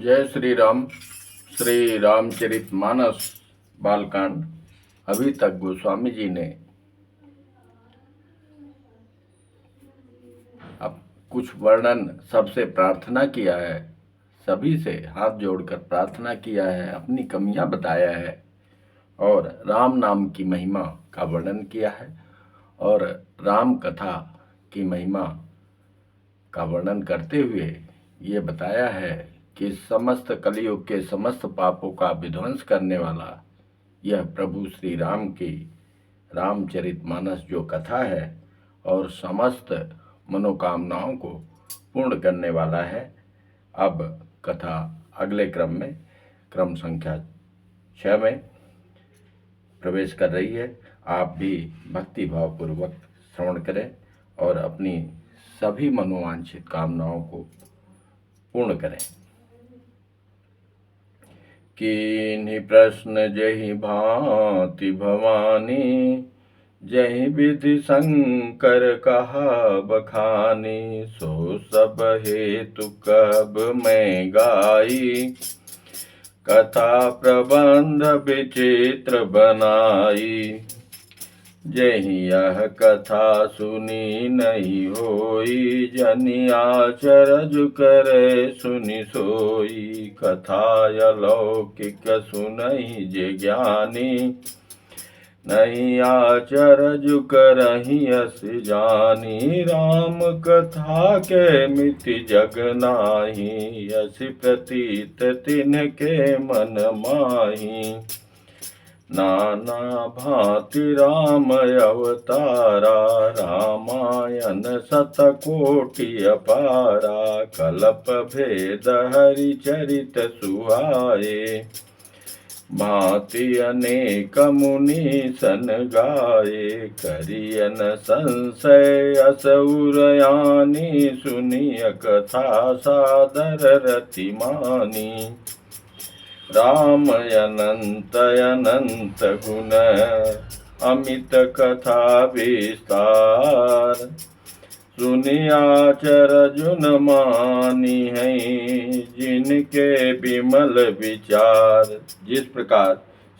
जय श्री राम। श्री रामचरितमानस बालकांड। अभी तक गोस्वामी जी ने अब कुछ वर्णन सबसे प्रार्थना किया है, सभी से हाथ जोड़कर प्रार्थना किया है, अपनी कमियां बताया है और राम नाम की महिमा का वर्णन किया है और राम कथा की महिमा का वर्णन करते हुए ये बताया है कि समस्त कलयुग के समस्त पापों का विध्वंस करने वाला यह प्रभु श्री राम की रामचरितमानस जो कथा है और समस्त मनोकामनाओं को पूर्ण करने वाला है। अब कथा अगले क्रम में क्रम संख्या 6 में प्रवेश कर रही है। आप भी भक्ति भाव पूर्वक श्रवण करें और अपनी सभी मनोवांछित कामनाओं को पूर्ण करें। कीन्ही प्रश्न जहि भांति भवानी, जहि विधि शंकर कहा बखानी। सो सब हेतु कब मैं गाई, कथा प्रबंध विचित्र बनाई। जहि यह कथा सुनी नहीं होई, जनि आचरज करे सुनि सोई। कथा अलौकिक सुनहि जे ज्ञानी, नहीं आचरज करहि अस जानी। राम कथा के मिति जग नाही, अस प्रतीत तिनके मन माही। नाना भांति राम अवतारा, रामायण शतकोटि अपारा। कल्प भेद हरि चरित सुहाए, भांति अनेक मुनि सन गाए। करियन संशय अस उरयानी, सुनिय कथा सादर रति मानी। राम अनंत अनंत गुण, अमित कथा विस्तार। सुनि आचरज न मानी है, जिनके विमल विचार। जिस प्रकार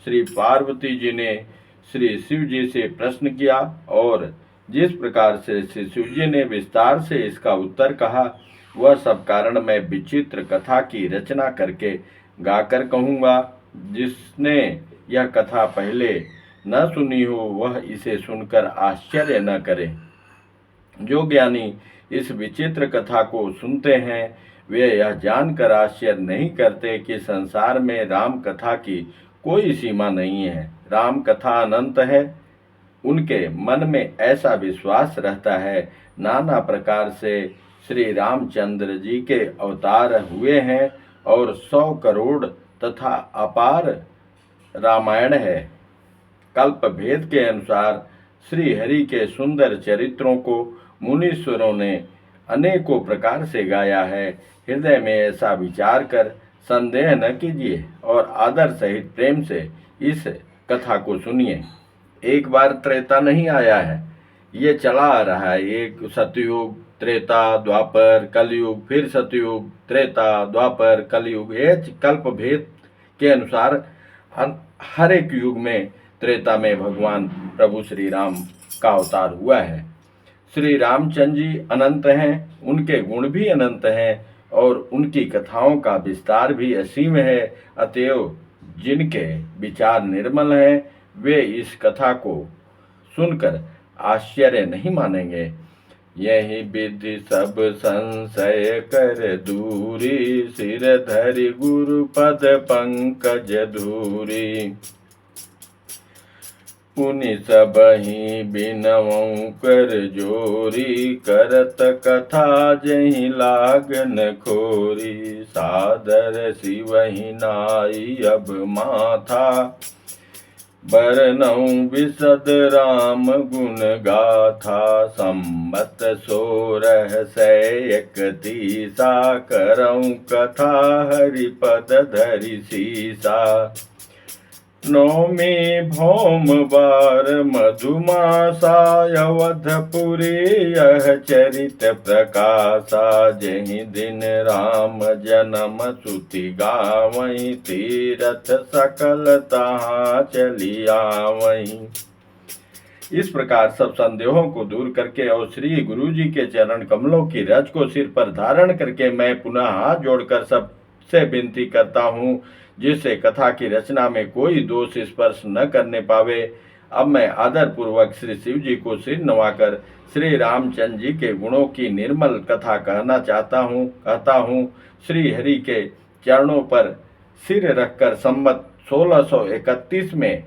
श्री पार्वती जी ने श्री शिव जी से प्रश्न किया और जिस प्रकार से श्री शिव जी ने विस्तार से इसका उत्तर कहा, वह सब कारण मैं विचित्र कथा की रचना करके गाकर कहूँगा। जिसने यह कथा पहले न सुनी हो, वह इसे सुनकर आश्चर्य न करे। जो ज्ञानी इस विचित्र कथा को सुनते हैं, वे यह जानकर आश्चर्य नहीं करते कि संसार में राम कथा की कोई सीमा नहीं है। राम कथा अनंत है। उनके मन में ऐसा विश्वास रहता है, नाना प्रकार से श्री रामचंद्र जी के अवतार हुए हैं और 100 करोड़ तथा अपार रामायण है। कल्प भेद के अनुसार श्री हरि के सुंदर चरित्रों को मुनीश्वरों ने अनेकों प्रकार से गाया है। हृदय में ऐसा विचार कर संदेह न कीजिए और आदर सहित प्रेम से इस कथा को सुनिए। एक बार त्रेता नहीं आया है, ये चला आ रहा है। एक सतयुग, त्रेता, द्वापर, कलयुग, फिर सतयुग, त्रेता, द्वापर, कलयुग। ये कल्प भेद के अनुसार हर एक युग में त्रेता में भगवान प्रभु श्री राम का अवतार हुआ है। श्री रामचंद्र जी अनंत हैं, उनके गुण भी अनंत हैं और उनकी कथाओं का विस्तार भी असीम है। अतएव जिनके विचार निर्मल हैं, वे इस कथा को सुनकर आश्चर्य नहीं मानेंगे। यही विधि सब संशय कर दूरी, सिर धरि गुरु पद पंकज धूरी। पुनि सबहि बिनवऊँ कर जोरी, करत कथा जहि लागन खोरी। सादर शिवहि नाई अब माथा, बरनऊँ विशद राम गुण गाथा। संबत 1631, करऊँ कथा हरिपद धरि सीसा। नौमी भौम बार मधुमासाय अवधपुरी यह चरित प्रकाशा। जहि दिन राम जन्म सुति गावहीं तीरथ सकल तहाँ चली आवहीं। इस प्रकार सब संदेहों को दूर करके और श्री गुरु जी के चरण कमलों की रज को सिर पर धारण करके मैं पुनः हाथ जोड़कर सबसे विनती करता हूँ, जिससे कथा की रचना में कोई दोष स्पर्श न करने पावे। अब मैं आदर पूर्वक श्री शिव जी को सिर नवाकर श्री रामचंद्र जी के गुणों की निर्मल कथा कहता हूँ। श्री हरि के चरणों पर सिर रखकर संवत 1631 में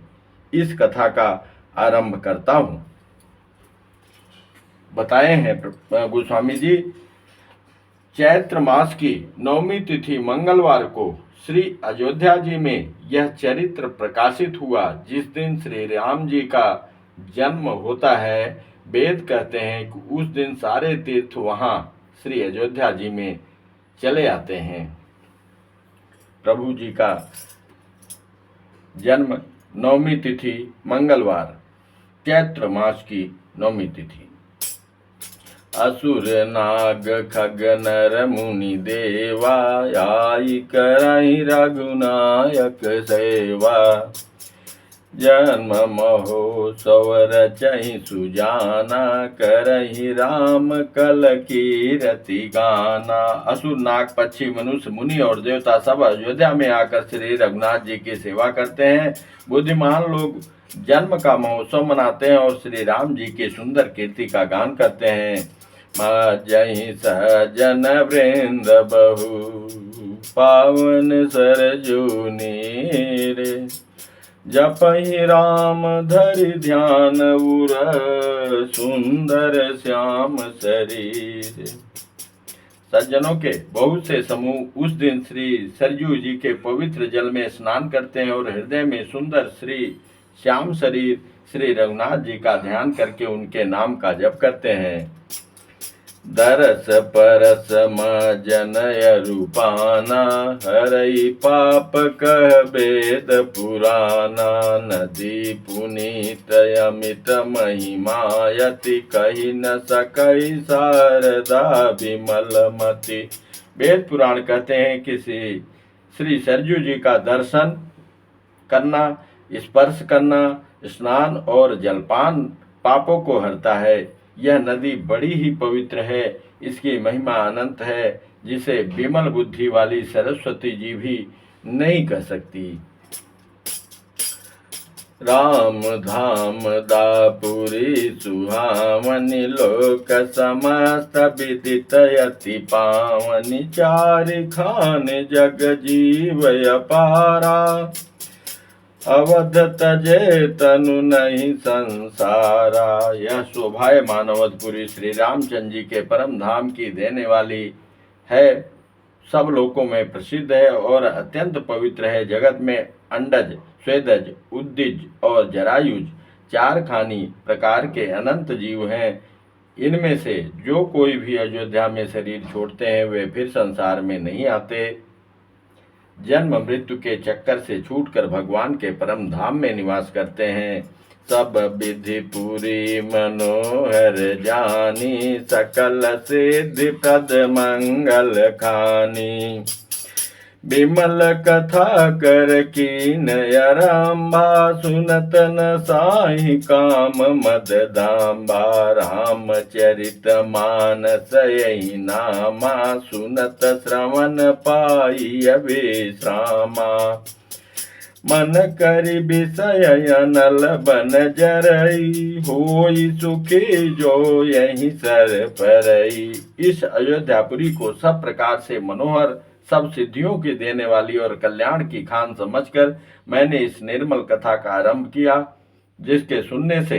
इस कथा का आरंभ करता हूँ। बताए हैं गोस्वामी जी, चैत्र मास की 9वीं तिथि मंगलवार को श्री अयोध्या जी में यह चरित्र प्रकाशित हुआ। जिस दिन श्री राम जी का जन्म होता है, वेद कहते हैं कि उस दिन सारे तीर्थ वहां श्री अयोध्या जी में चले आते हैं। प्रभु जी का जन्म 9वीं तिथि मंगलवार, चैत्र मास की 9वीं तिथि। असुर नाग खग नर मुनि देवा, आई करहि रघुनायक सेवा। जन्म महोत्सव रचहि सुजाना, करहि राम कल कीरति गाना। असुर नाग पक्षी मनुष्य मुनि और देवता सब अयोध्या में आकर श्री रघुनाथ जी की सेवा करते हैं। बुद्धिमान लोग जन्म का महोत्सव मनाते हैं और श्री राम जी की सुंदर कीर्ति का गान करते हैं। जहि सहजन वृंद बहु, पावन सरजू नीर। जपहि राम धरि ध्यान उर, सुंदर श्याम शरीर। सज्जनों के बहुत से समूह उस दिन श्री सरजू जी के पवित्र जल में स्नान करते हैं और हृदय में सुंदर श्री श्याम शरीर श्री रघुनाथ जी का ध्यान करके उनके नाम का जप करते हैं। दरस परस जनय रूपाना, हरई पाप कह वेद पुराना। नदी पुनीत अमित महिमायति, कही न सकई शारदा विमलमति। वेद पुराण कहते हैं कि श्री सरजू जी का दर्शन करना, स्पर्श करना, स्नान और जलपान पापों को हरता है। यह नदी बड़ी ही पवित्र है, इसकी महिमा अनंत है, जिसे विमल बुद्धि वाली सरस्वती जी भी नहीं कह सकती। राम धाम दापुरी सुहावनी, लोक समस्त विदित यति पावनी। चारि खान जग जीव अपारा, अवध तजे तनु नहीं संसारा। यह शोभायमान अवधपुरी श्री रामचंद्र जी के परम धाम की देने वाली है, सब लोकों में प्रसिद्ध है और अत्यंत पवित्र है। जगत में अंडज, स्वेदज, उद्दिज और जरायुज 4 खानी प्रकार के अनंत जीव हैं। इनमें से जो कोई भी अयोध्या में शरीर छोड़ते हैं, वे फिर संसार में नहीं आते। जन्म मृत्यु के चक्कर से छूटकर भगवान के परम धाम में निवास करते हैं। सब विधि पूरी मनोहर जानी, सकल सिद्धि प्रद मंगल खानी। विमल कथा कर कीन आरंभा, सुनत न साहि काम मद दाम्बा। रामचरित मानस यही नामा, सुनत श्रवण पाई विश्रामा। मन करि विषय अनल बन जरई, होई सुखी जो यही सर परई। इस अयोध्यापुरी को सब प्रकार से मनोहर, सब सिद्धियों की देने वाली और कल्याण की खान समझकर मैंने इस निर्मल कथा का आरंभ किया, जिसके सुनने से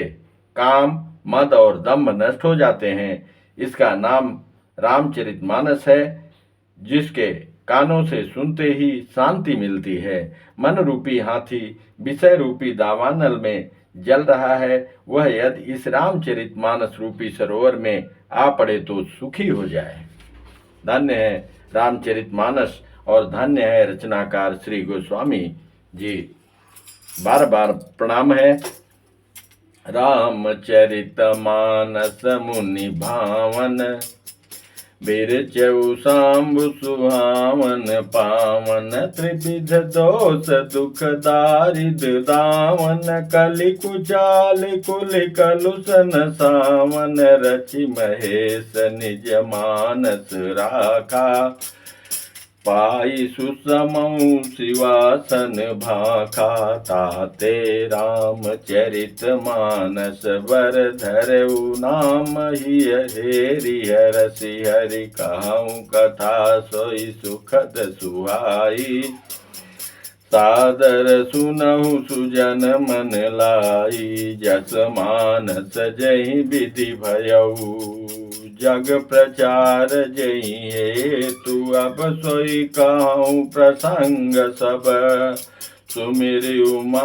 काम, मद और दंभ नष्ट हो जाते हैं। इसका नाम रामचरितमानस है, जिसके कानों से सुनते ही शांति मिलती है। मन रूपी हाथी विषय रूपी दावानल में जल रहा है, वह यदि इस रामचरितमानस रूपी सरोवर में आ पड़े तो सुखी हो जाए। धन्य है रामचरितमानस और धन्य है रचनाकार श्री गोस्वामी जी। बार बार प्रणाम है। रामचरितमानस मुनि भावन, बिरचऊ सांबु सुहावन पावन। त्रिविध दोष दुख दारिद दावन, कलि कुचाल कुल कलुषन सावन। रचि महेश निज मानस राखा, पाई सुसमऊ शिवासन भाखा। ताते रामचरित मानस वर धरऊ, नाम ही हेरि हरसि हरि कहूँ कथा। सोई सुखद सुहाई, सादर सुनहु सुजन मन लाई। जस मानस जहि विधि भयऊ, जग प्रचार जहि हेतु। अब सोई कहूँ प्रसंग सब, सुमिर उमा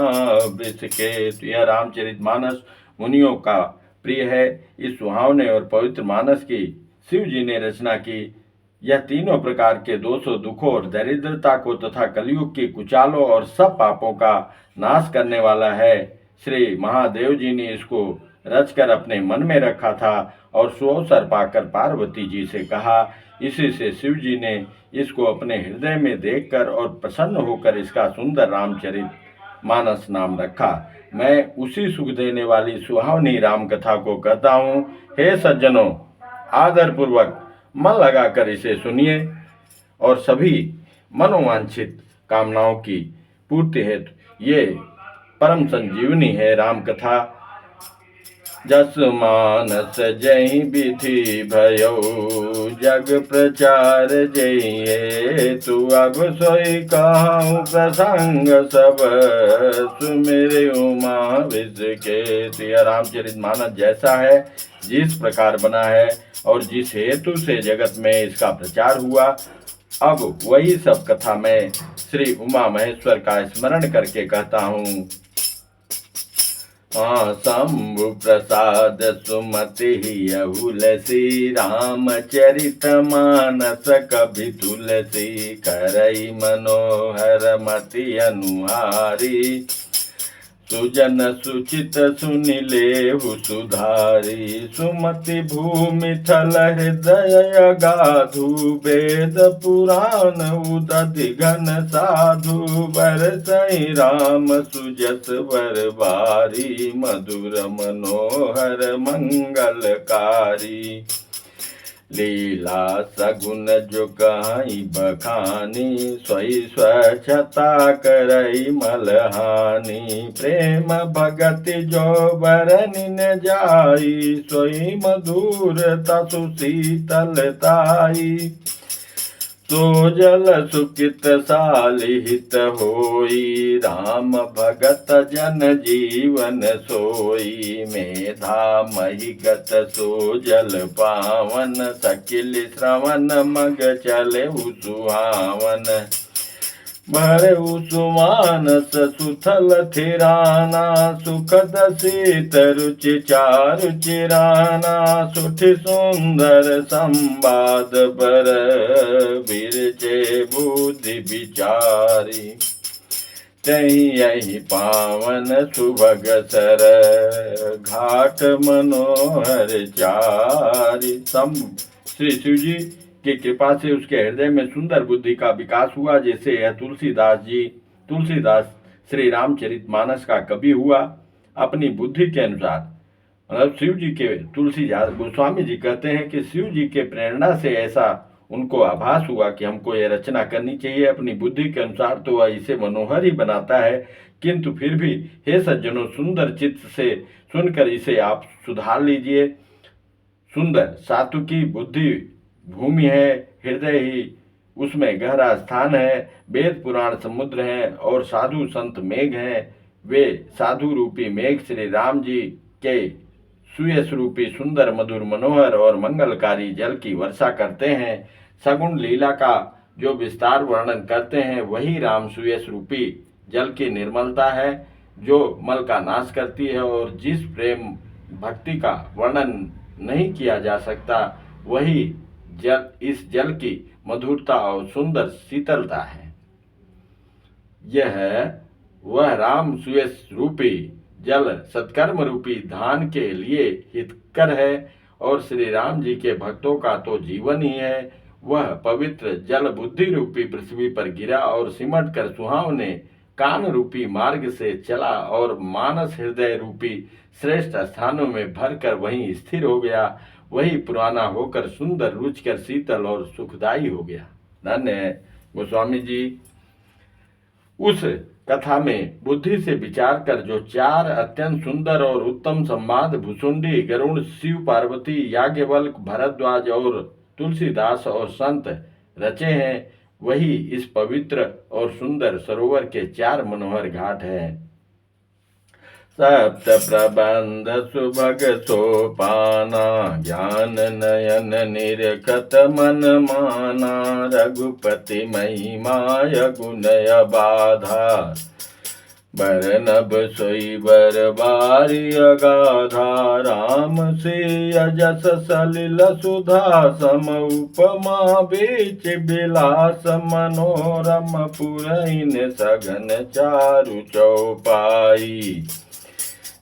वृषकेतु। यह रामचरितमानस मुनियों का प्रिय है। इस सुहावने और पवित्र मानस की शिव जी ने रचना की। यह तीनों प्रकार के दोषों, दुखों और दरिद्रता को तथा कलयुग की कुचालों और सब पापों का नाश करने वाला है। श्री महादेव जी ने इसको रचकर अपने मन में रखा था और सुअवसर पाकर पार्वती जी से कहा। इसी से शिव जी ने इसको अपने हृदय में देखकर और प्रसन्न होकर इसका सुंदर रामचरित मानस नाम रखा। मैं उसी सुख देने वाली सुहावनी राम कथा को कहता हूँ। हे सज्जनों, आदर पूर्वक मन लगाकर इसे सुनिए और सभी मनोवांछित कामनाओं की पूर्ति हेतु ये परम संजीवनी है राम कथा। जस मानस जहि विधि भयऊ, जग प्रचार जहि हेतु। अब सोई कहूँ प्रसंग सब, सुमिर उमा वृषकेतु। यह रामचरित मानस जैसा है, जिस प्रकार बना है और जिस हेतु से जगत में इसका प्रचार हुआ, अब वही सब कथा मैं श्री उमा महेश्वर का स्मरण करके कहता हूँ। शंभु प्रसाद सुमति तुलसी, रामचरित मानस कवि तुलसी। करई मनोहर मति अनुहारी, सुजन सुचित सुनि लेहु सुधारी। सुमति भूमि थल हृदय अगाधु, वेद पुराण उदधि घन साधु। बरसई राम सुजस वर बारी, मधुर मनोहर मंगलकारी। लीला सगुन जो कहीं बखानी, सोई स्वच्छता करई मलहानी। प्रेम भगति जो बरनि न जाई, सोई मधुरता सुशीतलताई। सो जल सुकित सालिहित होई, राम भगत जन जीवन सोई। मेधा महिगत सो जल पावन, सकिल श्रवण मग चले सुहावन। भरऊ सुमानस सुथल थिराना, सुखद शीत रुचि चारु चिराना। सुठि सुंदर संवाद बर, बिरचे बुद्धि विचारी। तही यही पावन सुभग सर, घाट मनोहर चारी। श्री शिव जी की कृपा से उसके हृदय में सुंदर बुद्धि का विकास हुआ, जैसे यह तुलसीदास श्री रामचरित मानस का कवि हुआ। अपनी बुद्धि के अनुसार, मतलब शिव जी के, तुलसीदास गोस्वामी जी कहते हैं कि शिव जी के प्रेरणा से ऐसा उनको आभास हुआ कि हमको यह रचना करनी चाहिए। अपनी बुद्धि के अनुसार तो वह इसे मनोहर ही बनाता है, किंतु फिर भी हे सज्जनों, सुंदर चित्त से सुनकर इसे आप सुधार लीजिए। सुंदर सात्विकी बुद्धि भूमि है, हृदय ही उसमें गहरा स्थान है। वेद पुराण समुद्र हैं और साधु संत मेघ हैं। वे साधु रूपी मेघ श्री राम जी के सुयश रूपी सुंदर मधुर मनोहर और मंगलकारी जल की वर्षा करते हैं। सगुण लीला का जो विस्तार वर्णन करते हैं, वही राम सुयश रूपी जल की निर्मलता है, जो मल का नाश करती है। और जिस प्रेम भक्ति का वर्णन नहीं किया जा सकता, वही जल, इस जल की मधुरता और सुंदर शीतलता है। यह वह राम सुयस रूपी जल सत्कर्म रूपी धान के लिए हितकर है और श्री राम जी के भक्तों का तो जीवन ही है। वह पवित्र जल बुद्धि रूपी पृथ्वी पर गिरा और सिमट कर सुहावने कान रूपी मार्ग से चला और मानस हृदय रूपी श्रेष्ठ स्थानों में भरकर वहीं स्थिर हो गया। वही पुराना होकर सुंदर, रुचकर, शीतल और सुखदायी हो गया। धन्य है गोस्वामी जी। उस कथा में बुद्धि से विचार कर जो 4 अत्यंत सुंदर और उत्तम संवाद भुसुंडी, गरुण, शिव पार्वती, याज्ञवल्क, भरद्वाज और तुलसीदास और संत रचे हैं, वही इस पवित्र और सुंदर सरोवर के 4 मनोहर घाट हैं। सप्त प्रबंध सुभग सोपाना, ज्ञान नयन निरखत मन माना, रघुपति महिमाय गुणय बाधा, बरनब सोई बर बारी अगाधा, राम से यजस सलिल सुधा सम, उपमा बीच बिलास मनोरम, पुरैन सघन चारु चौपाई,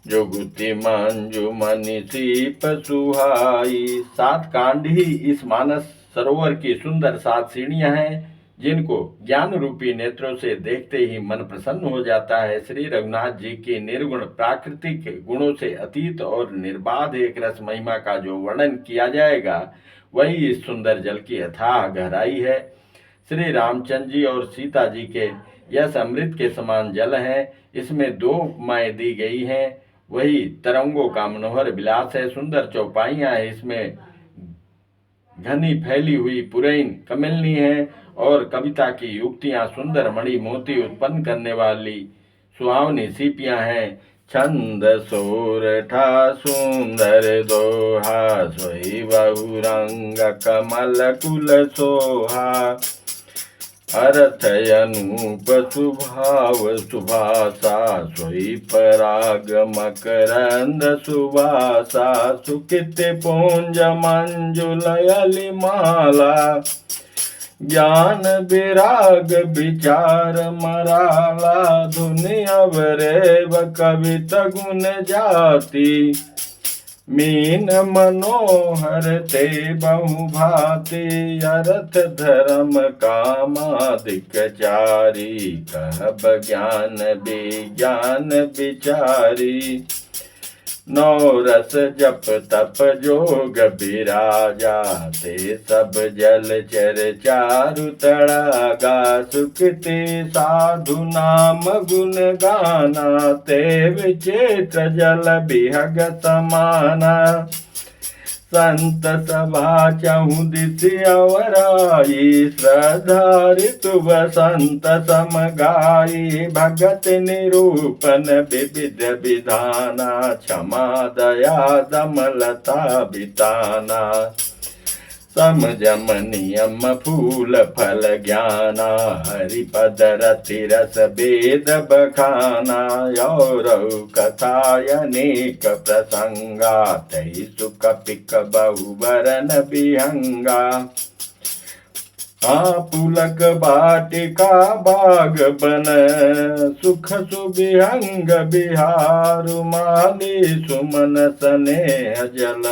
जोगुति मंजू मनि सीप सुहाई। 7 कांड ही इस मानस सरोवर की सुंदर 7 सीढ़ियां हैं, जिनको ज्ञान रूपी नेत्रों से देखते ही मन प्रसन्न हो जाता है। श्री रघुनाथ जी की निर्गुण प्राकृतिक गुणों से अतीत और निर्बाध एक रस महिमा का जो वर्णन किया जाएगा, वही इस सुंदर जल की अथाह गहराई है। श्री रामचंद्र जी और सीता जी के यह अमृत के समान जल है। इसमें 2 उपमाएं दी गई हैं। वही तरंगों का मनोहर विलास है, सुंदर चौपाइयां हैं, इसमें घनी फैली हुई पुरैन कमलनी है और कविता की युक्तियां सुंदर मणि मोती उत्पन्न करने वाली सुहावनी सीपियां हैं। छंद सोरठा सुंदर दोहा, सोई बहुरंग कमल कुल सोहा, अर्थ अनूप सुभाव सुभाषा, सोई पराग मकरंद सुवासा, सुकित पुंज मंजुलयलि माला, ज्ञान विराग विचार मराला, धुनि अवरेव कवित गुण जाति, मीन मनोहर ते बहुभाति, अर्थ धर्म कामादिक चारी, कहब ज्ञान विज्ञान विचारी, 9 रस जप तप जोग विराजा, ते सब जल चर चारु तड़ागा, सुखति साधु नाम गुण गाना, ते विचित्र जल बिहग समाना, संत सभा चहु दिस अवराई, श्रद्धा ऋतु बसंत समगाई, भगत निरूपण विविध विधाना, क्षमा दया दमलता बिताना, समझम नियम फूल फल ज्ञाना, हरिपद रति रस वेद बखाना, और कथाय अनेक प्रसंगा, तहि सुख पिक बहुवरन विहंगा, पुलक बाटिका बाग बन, सुख सुविहंग बिहारु, माली सुमन स्नेह जल,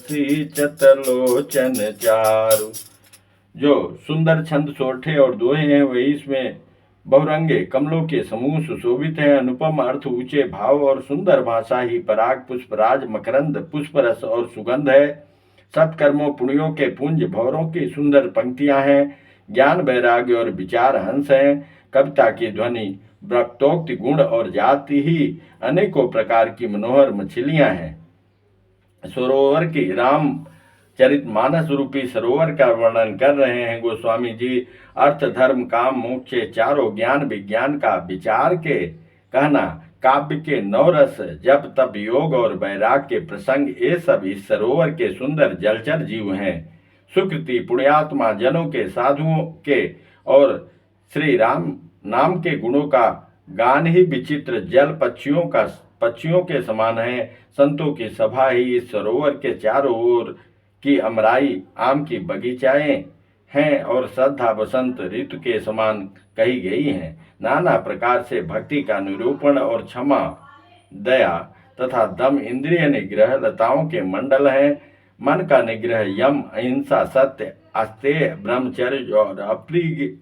सीचत लोचन चारु। जो सुंदर छंद सोरठे और दोहे हैं, वे इसमें बहुरंगे कमलों के समूह सुशोभित हैं। अनुपम अर्थ, ऊंचे भाव और सुंदर भाषा ही पराग पुष्पराज मकरंद पुष्परस और सुगंध है। सत्कर्मों पुण्यों के पुंज भौरों की सुंदर पंक्तियां हैं। ज्ञान वैराग्य और विचार हंस हैं। कविता की ध्वनि वक्तोक्ति गुण और जाति ही अनेकों प्रकार की मनोहर मछलियां हैं। सरोवर की राम चरित मानस रूपी सरोवर का वर्णन कर रहे हैं गोस्वामी जी। अर्थ धर्म काम मोक्ष चारों ज्ञान विज्ञान का विचार के कहना, काव्य के 9 रस जप तप योग और वैराग के प्रसंग, ये सब इस सरोवर के सुंदर जलचर जीव हैं। सुकृति पुण्यात्मा जनों के, साधुओं के और श्री राम नाम के गुणों का गान ही विचित्र जल पक्षियों के समान है। संतों की सभा ही इस सरोवर के चारों ओर की अमराई आम की बगीचाएं हैं और श्रद्धा बसंत ऋतु के समान कही गई हैं। नाना प्रकार से भक्ति का निरूपण और क्षमा, दया तथा दम इंद्रिय निग्रह लताओं के मंडल हैं। मन का निग्रह यम, अहिंसा, सत्य, अस्तेय, ब्रह्मचर्य और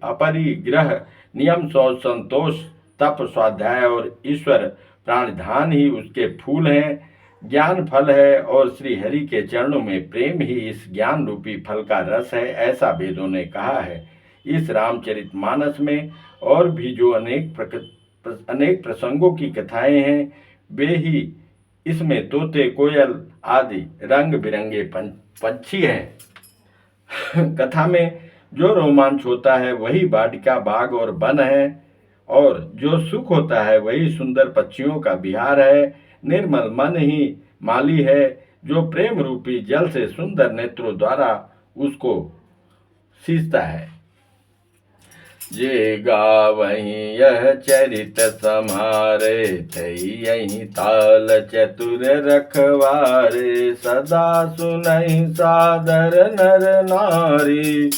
अपरिग्रह, नियम, शौच, संतोष, तप, स्वाध्याय और ईश्वर प्राणधान ही उसके फूल हैं। ज्ञान फल है और श्री हरि के चरणों में प्रेम ही इस ज्ञान रूपी फल का रस है, ऐसा वेदों ने कहा है। इस रामचरितमानस में और भी जो अनेक प्रसंगों की कथाएं हैं, वे ही इसमें तोते, कोयल आदि रंग बिरंगे पंछी हैं। कथा में जो रोमांच होता है वही वाटिका, बाग और वन है, और जो सुख होता है वही सुंदर पक्षियों का विहार है। निर्मल मन ही माली है, जो प्रेम रूपी जल से सुंदर नेत्रों द्वारा उसको सींचता है। जे गावहीं यह चरित समारे, तई यही ताल चतुर रखवारे, सदा सुनहि सादर नर नारी,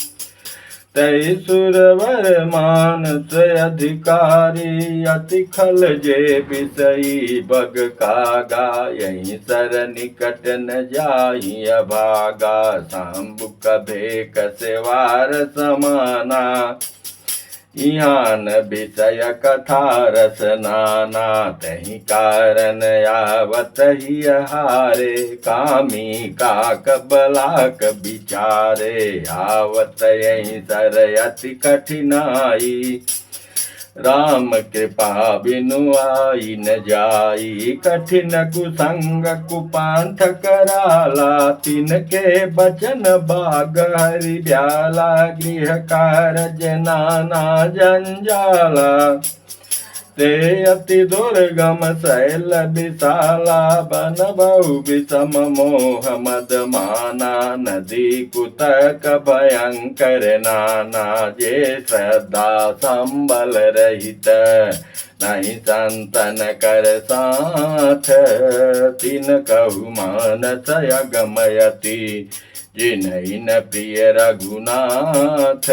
तई सुरवर मानस अधिकारी, अति खल जे बिसई बग कागा, यहीं सर निकट न जाई अभागा, सांबुक भेक सेवार समाना, इहान विषय कथा रस नाना, तहि कारण आवत ही हारे, कामी काक बलाक विचारे, आवत यही सर अति कठिनाई, राम कृपा बिनु आई न जाई, कठिन कुसंग कुपांथ कराला, तिनके बचन बाग हरि ब्याला, गृह कारज नाना जंजाला, ते अति दुर्गम शैल विशाला, बन बहु विषम मोह मद माना, नदी कुतक भयंकर नाना, जे श्रद्धा संबल रहित, नहीं संतन कर साथ, तिन कहु मानस अगमयति, जिन्हि न प्रिय रघुनाथ।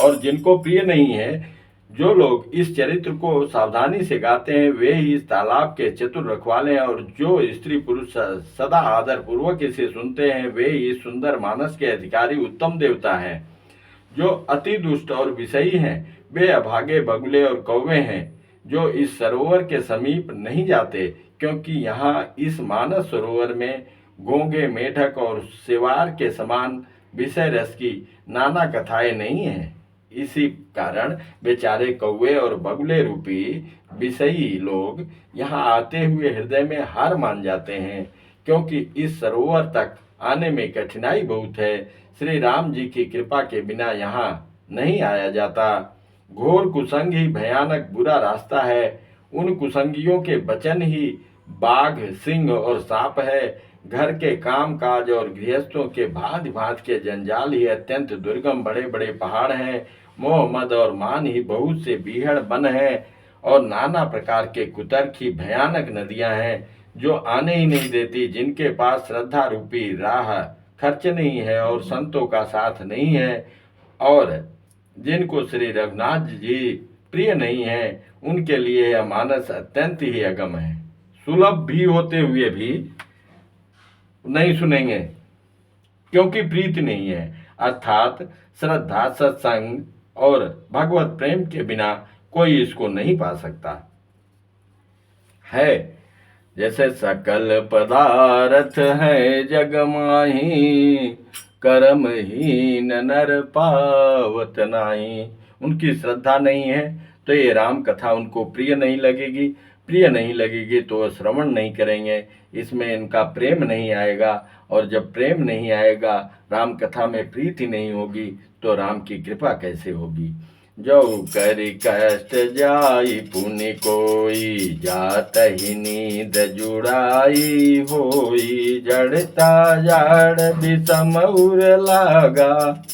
और जिनको प्रिय नहीं है, जो लोग इस चरित्र को सावधानी से गाते हैं, वे ही इस तालाब के चतुर रखवाले हैं, और जो स्त्री पुरुष सदा आदर पूर्वक इसे सुनते हैं, वे ही सुंदर मानस के अधिकारी उत्तम देवता हैं। जो अति दुष्ट और विषयी हैं, वे अभागे बगुले और कौवे हैं, जो इस सरोवर के समीप नहीं जाते, क्योंकि यहाँ इस मानस सरोवर में घोंगे, मेढक और सेवार के समान विषय रस की नाना कथाएं नहीं हैं। इसी कारण बेचारे कौवे और बगुले रूपी विषयी लोग यहाँ आते हुए हृदय में हार मान जाते हैं, क्योंकि इस सरोवर तक आने में कठिनाई बहुत है। श्री राम जी की कृपा के बिना यहाँ नहीं आया जाता। घोर कुसंग ही भयानक बुरा रास्ता है। उन कुसंगियों के वचन ही बाघ, सिंह और सांप है। घर के काम काज और गृहस्थों के भांति भांति के जंजाल ही अत्यंत दुर्गम बड़े बड़े पहाड़ हैं। मोह मद और मान ही बहुत से बीहड़ वन हैं, और नाना प्रकार के कुतर्क ही भयानक नदियां हैं, जो आने ही नहीं देती। जिनके पास श्रद्धा रूपी राह खर्च नहीं है और संतों का साथ नहीं है, और जिनको श्री रघुनाथ जी प्रिय नहीं है, उनके लिए यह मानस अत्यंत ही अगम है। सुलभ भी होते हुए भी नहीं सुनेंगे, क्योंकि प्रीति नहीं है। अर्थात श्रद्धा, सत्संग और भगवत प्रेम के बिना कोई इसको नहीं पा सकता है। जैसे सकल पदार्थ है जग माही, कर्महीन नर पावत नाही। उनकी श्रद्धा नहीं है तो ये राम कथा उनको प्रिय नहीं लगेगी। प्रिय नहीं लगेगी तो श्रवण नहीं करेंगे, इसमें इनका प्रेम नहीं आएगा। और जब प्रेम नहीं आएगा, राम कथा में प्रीति नहीं होगी, तो राम की कृपा कैसे होगी। जो करि कष्ट जाई पुनि कोई, जात ही नींद जुड़ाई होई। जड़ता जाड़ विषम उर लागा,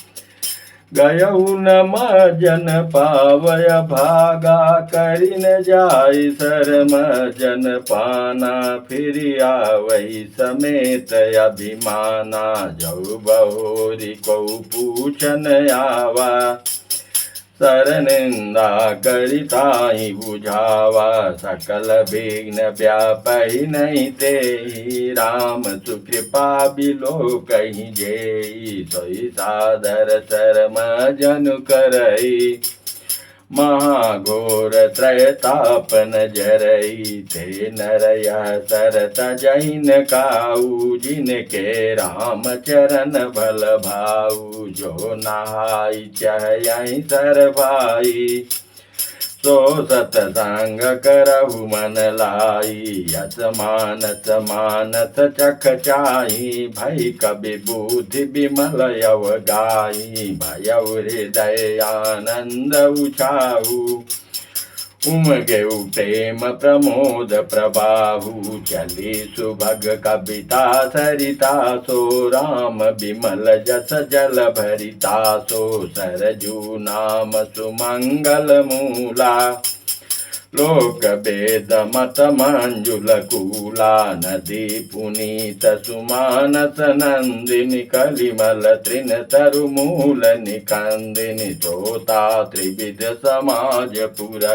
गयऊ न मजन पावय भागा, करि न जाय शरम जन पाना, फिर आवै समेत अभिमाना, जऊ बहोरी को पूछन आवा, सर निंदा करि ताहि बुझावा, सकल विघ्न व्यापहि नहीं तेहि, राम सुकृपा बिलो कहि जेहि, सोई सादर शरम जनु करई, महाघोर त्रयतापन जरई, ते नर यह सरत जैन काऊ, जिनके राम चरण भल भाऊ, जो नहाई चहई सर भाई, सो सतसंग करहु मन लाई, यस मानस मानस चख चाही, भई कवि बुद्धि विमल यव गाई, भयउ हृदय आनंद उछाहु, उमगेउ प्रेम प्रमोद प्रबाहु, चली सुभग कविता सरिता, सो राम विमल जस जल भरिता, सो सरजू नाम सुमंगल मूला, लोक वेद मत मंजुल कूला, नदी पुनीत सुमानस नंदिनी, कलिमल तृण तरु मूल निकंदिनी, तोता त्रिविध समाज पुर,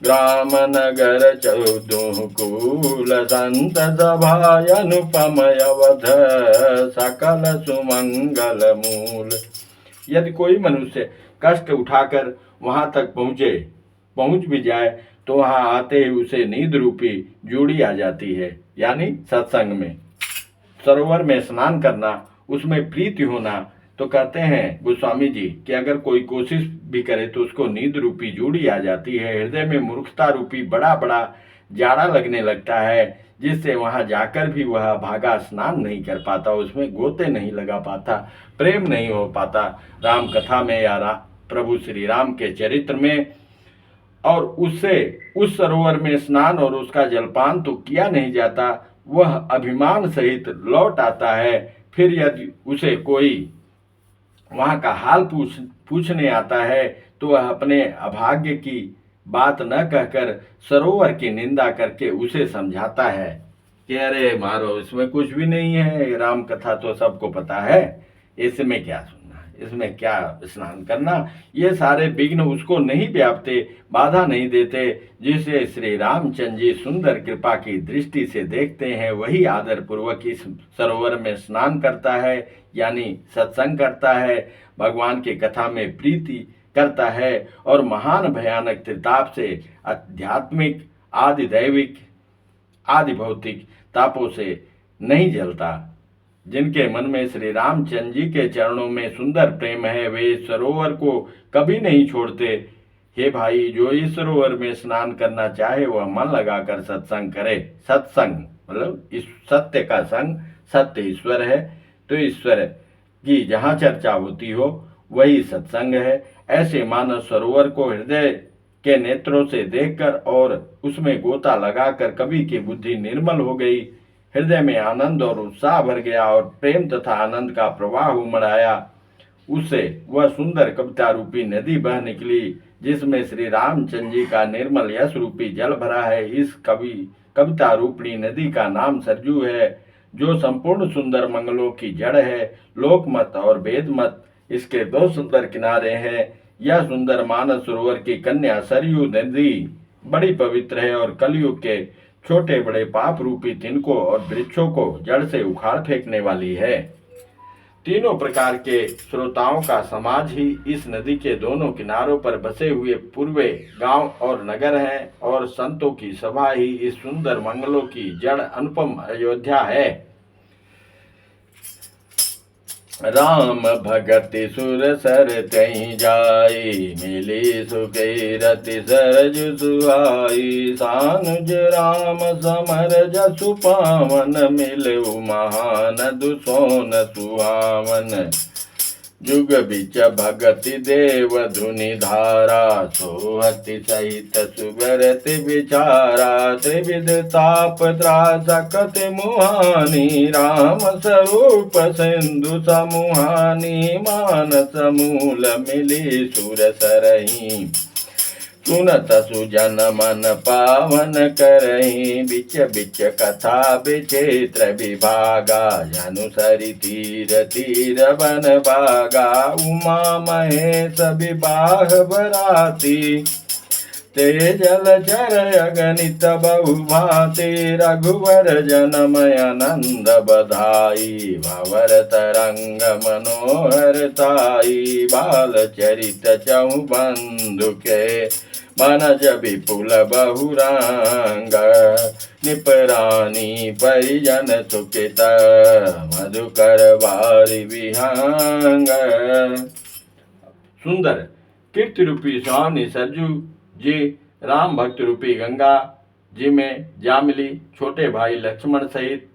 ग्राम नगर चौदह कूल, संत सभा अनुपम अवध, सकल सुमंगल मूल। यदि कोई मनुष्य कष्ट उठाकर वहां तक पहुंच भी जाए तो वहां आते ही उसे नींद रूपी जूड़ी आ जाती है, यानी सत्संग में, सरोवर में स्नान करना, उसमें प्रीति होना। तो कहते हैं गोस्वामी जी कि अगर कोई कोशिश भी करे तो उसको नींद रूपी जूड़ी आ जाती है, हृदय में मूर्खता रूपी बड़ा बड़ा जाड़ा लगने लगता है, जिससे वहां जाकर भी वह भागा स्नान नहीं कर पाता, उसमें गोते नहीं लगा पाता, प्रेम नहीं हो पाता राम कथा में या प्रभु श्री राम के चरित्र में, और उससे उस सरोवर में स्नान और उसका जलपान तो किया नहीं जाता, वह अभिमान सहित लौट आता है। फिर यदि उसे कोई वहां का हाल पूछने आता है तो वह अपने अभाग्य की बात न कहकर सरोवर की निंदा करके उसे समझाता है कि अरे मारो, इसमें कुछ भी नहीं है, राम कथा तो सबको पता है, इसमें क्या सुनना, इसमें क्या स्नान करना। ये सारे विघ्न उसको नहीं व्यापते, बाधा नहीं देते। जिसे श्री रामचंद्र जी सुंदर कृपा की दृष्टि से देखते हैं वही आदर पूर्वक इस सरोवर में स्नान करता है, यानी सत्संग करता है, भगवान की कथा में प्रीति करता है और महान भयानक त्रिताप से, आध्यात्मिक, आदि दैविक, आदि भौतिक तापों से नहीं जलता। जिनके मन में श्री रामचंद्र जी के चरणों में सुंदर प्रेम है वे सरोवर को कभी नहीं छोड़ते। हे भाई, जो इस सरोवर में स्नान करना चाहे वह मन लगाकर सत्संग करे। सत्संग मतलब इस सत्य का संग, सत्य ईश्वर है, तो ईश्वर की जहाँ चर्चा होती हो वही सत्संग है। ऐसे मानव सरोवर को हृदय के नेत्रों से देखकर और उसमें गोता लगाकर कवि की बुद्धि निर्मल हो गई, हृदय में आनंद और उत्साह भर गया और प्रेम तथा आनंद का प्रवाह उमड़ आया। उससे वह सुंदर कविता रूपी नदी बह निकली जिसमें श्री रामचंद्र जी का निर्मल यश रूपी जल भरा है। इस कविता रूपणी नदी का नाम सरजू है, जो संपूर्ण सुंदर मंगलों की जड़ है। लोकमत और वेद मत इसके दो सुंदर किनारे हैं। यह सुंदर मानस सरोवर की कन्या सरयू नदी बड़ी पवित्र है और कलयुग के छोटे बड़े पाप रूपी तिनकों और वृक्षों को जड़ से उखाड़ फेंकने वाली है। तीनों प्रकार के श्रोताओं का समाज ही इस नदी के दोनों किनारों पर बसे हुए पूर्वे गांव और नगर हैं, और संतों की सभा ही इस सुंदर मंगलों की जड़ अनुपम अयोध्या है। राम भगति सुर सर तहीं जाई, मिली सुखी रति सरज सुहाई। सानुज राम समर जसु पावन, मिलऊ महान दुसोन सुहावन। जुग बिच भगति देव धुनि धारा, सोहति सहित सुबरति विचारा। त्रिविध ताप त्रासकति मुहानी, राम स्वरूप सिंधु समुहानी। मानस मूल मिली सुर सरही, सुनत सुजन मन पावन करही। बिच बिच कथा विचित्र विभागा, अनुसरि तीर तीर बन भागा। उमा महेश विवाह बराती, ते जलचर अगणित बहु भांति। रघुवर जनमय नंद बधाई, भवर तरंग मनोहरताई। बाल चरित चहु बंधु के, मनज विपुल बहुरंग। निपरानी परिजन सुखित, मधुकर बारी विहंग। सुंदर कीर्ति रूपी सुहावनी सरजू जी राम भक्त रूपी गंगा जी में जा मिली। छोटे भाई लक्ष्मण सहित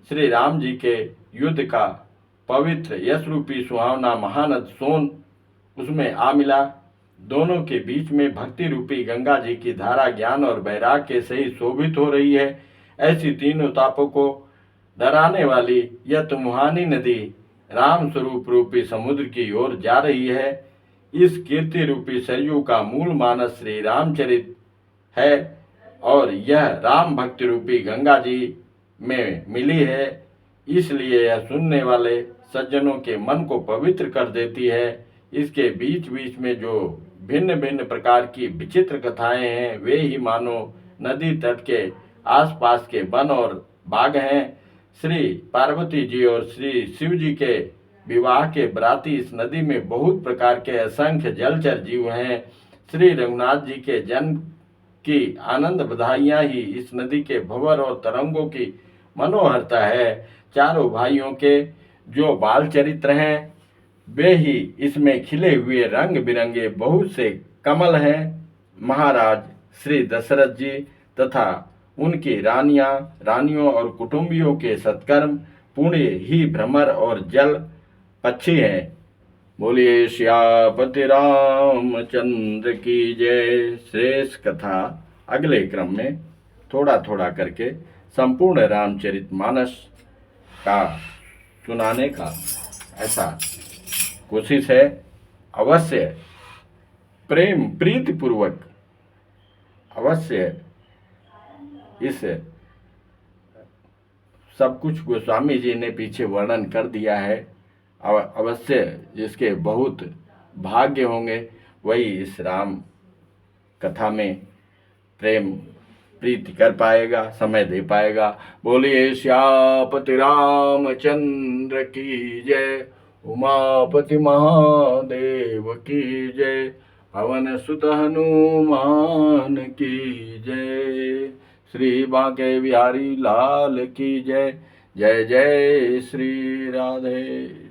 श्री राम जी के युद्ध का पवित्र यश रूपी सुहावना महानद सोन उसमें आ मिला। दोनों के बीच में भक्ति रूपी गंगा जी की धारा ज्ञान और वैराग्य के सही शोभित हो रही है। ऐसी तीनों तापों को डराने वाली यह तुम्हानी नदी राम स्वरूप रूपी समुद्र की ओर जा रही है। इस कीर्ति रूपी सरयू का मूल मानस श्री रामचरित है और यह राम भक्ति रूपी गंगा जी में मिली है, इसलिए यह सुनने वाले सज्जनों के मन को पवित्र कर देती है। इसके बीच बीच में जो भिन्न भिन्न प्रकार की विचित्र कथाएं हैं, वे ही मानो नदी तट के आसपास के वन और बाग हैं। श्री पार्वती जी और श्री शिव जी के विवाह के बराती इस नदी में बहुत प्रकार के असंख्य जलचर जीव हैं। श्री रघुनाथ जी के जन्म की आनंद बधाइयाँ ही इस नदी के भंवर और तरंगों की मनोहरता है। चारों भाइयों के जो बाल चरित्र हैं, वे ही इसमें खिले हुए रंग बिरंगे बहुत से कमल हैं। महाराज श्री दशरथ जी तथा उनकी रानियों और कुटुंबियों के सत्कर्म पुण्य ही भ्रमर और जल पक्षी हैं। बोलिए श्यापति रामचंद्र की जय। श्रेष्ठ कथा अगले क्रम में थोड़ा थोड़ा करके संपूर्ण रामचरित मानस का सुनाने का ऐसा कोशिश है। अवश्य प्रेम प्रीति पूर्वक अवश्य इस सब कुछ गोस्वामी जी ने पीछे वर्णन कर दिया है। अवश्य जिसके बहुत भाग्य होंगे वही इस राम कथा में प्रेम प्रीति कर पाएगा, समय दे पाएगा। बोलिए श्यापति रामचंद्र की जय। उमापति महादेव की जय। पवन सुत हनुमान की जय। श्री बांके बिहारी लाल की जय। जय जय श्री राधे।